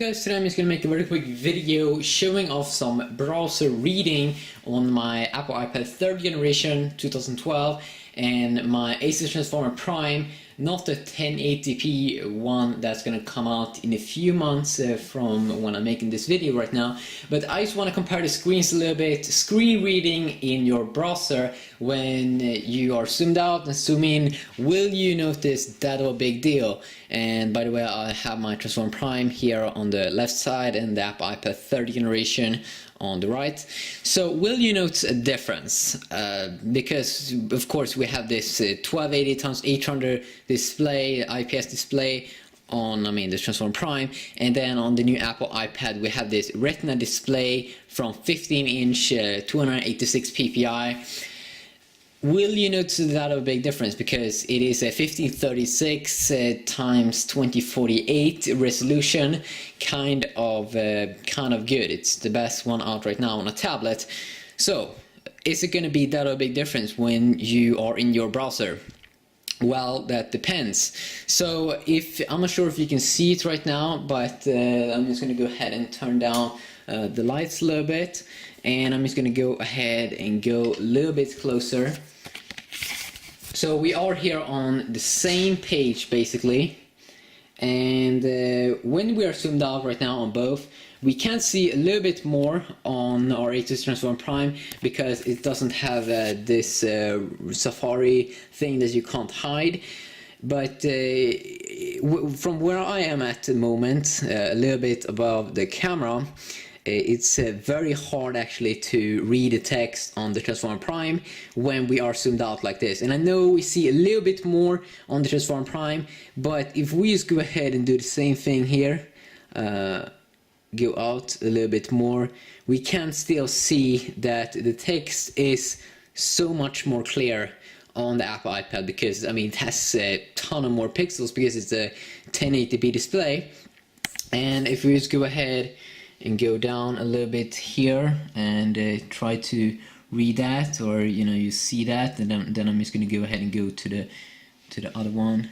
Guys, today I'm just going to make a very quick video showing off some browser reading on my Apple iPad 3rd generation 2012 and my ASUS Transformer Prime, not the 1080p one that's going to come out in a few months from when I'm making this video right now, but I just want to compare the screens a little bit. Screen reading in your browser when you are zoomed out and zoom in, will you notice that of a big deal? And by the way, I have my Transformer Prime here on the left side and the Apple iPad 3rd generation on the right. So will you notice a difference? Because of course we have this 1280x800 display, IPS display on the Transformer Prime, and then on the new Apple iPad we have this Retina display from 15-inch 286 ppi. Will you notice that a big difference? Because it is a 1536 times 2048 resolution, kind of good. It's the best one out right now on a tablet. So is it going to be that a big difference when you are in your browser? Well, that depends. So I'm not sure if you can see it right now, but I'm just going to go ahead and turn down the lights a little bit, and I'm just going to go ahead and go a little bit closer. So we are here on the same page basically, and when we are zoomed out right now on both, we can see a little bit more on our ASUS Transformer Prime because it doesn't have this Safari thing that you can't hide. But from where I am at the moment, a little bit above the camera, it's very hard actually to read the text on the Transformer Prime when we are zoomed out like this. And I know we see a little bit more on the Transformer Prime, but if we just go ahead and do the same thing here, go out a little bit more, we can still see that the text is so much more clear on the Apple iPad, because it has a ton of more pixels because it's a 1080p display. And if we just go ahead and go down a little bit here and try to read that, or you see that, and then I'm just going to go ahead and go to the other one.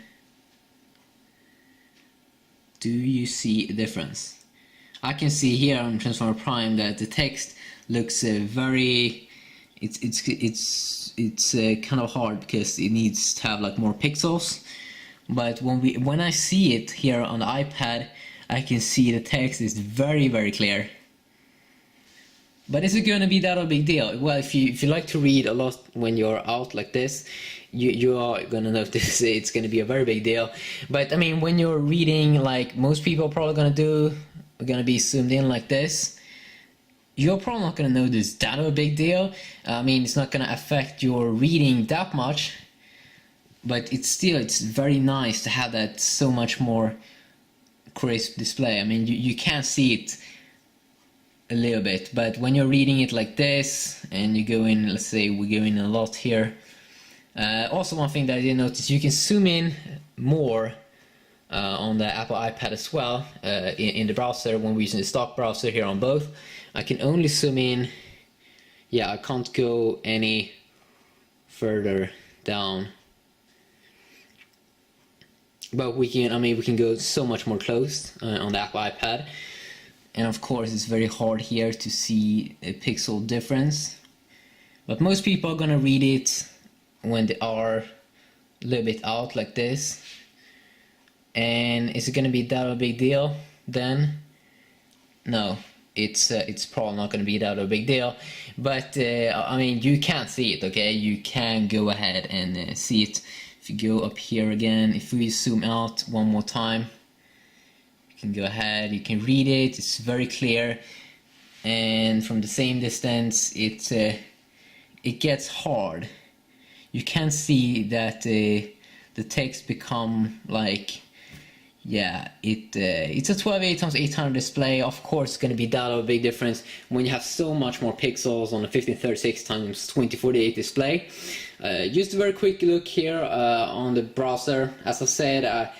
Do you see a difference? I can see here on Transformer Prime that the text looks very, it's kind of hard because it needs to have like more pixels. But when I see it here on the iPad, I can see the text is very, very clear. But is it going to be that a big deal? Well, if you like to read a lot when you're out like this, you are going to notice it's going to be a very big deal. But when you're reading like most people are probably going to do, are going to be zoomed in like this, you're probably not going to notice that a big deal. It's not going to affect your reading that much, but it's very nice to have that so much more crisp display. You can see it a little bit, but when you're reading it like this and you go in, let's say we go in a lot here. Also, one thing that I did notice, you can zoom in more on the Apple iPad as well in the browser. When we're using the stock browser here on both, I can only zoom in. Yeah, I can't go any further down. But we can go so much more close on the Apple iPad. And of course it's very hard here to see a pixel difference. But most people are gonna read it when they are a little bit out like this. And is it gonna be that a big deal then? No, it's probably not gonna be that a big deal. But you can see it, okay? You can go ahead and see it. If you go up here again, if we zoom out one more time, you can go ahead, you can read it, it's very clear, and from the same distance it gets hard. You can see that the text become like, yeah, it's a 1280x800 display. Of course it's going to be that of a big difference when you have so much more pixels on a 1536x2048 display. Just a very quick look here on the browser. As I said,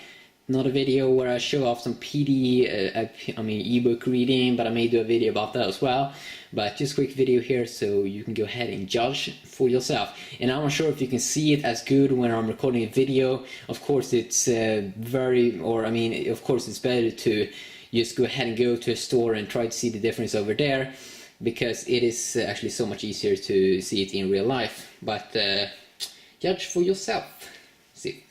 not a video where I show off some ebook reading, but I may do a video about that as well. But just a quick video here so you can go ahead and judge for yourself. And I'm not sure if you can see it as good when I'm recording a video. Of course it's of course it's better to just go ahead and go to a store and try to see the difference over there, because it is actually so much easier to see it in real life. But judge for yourself. See.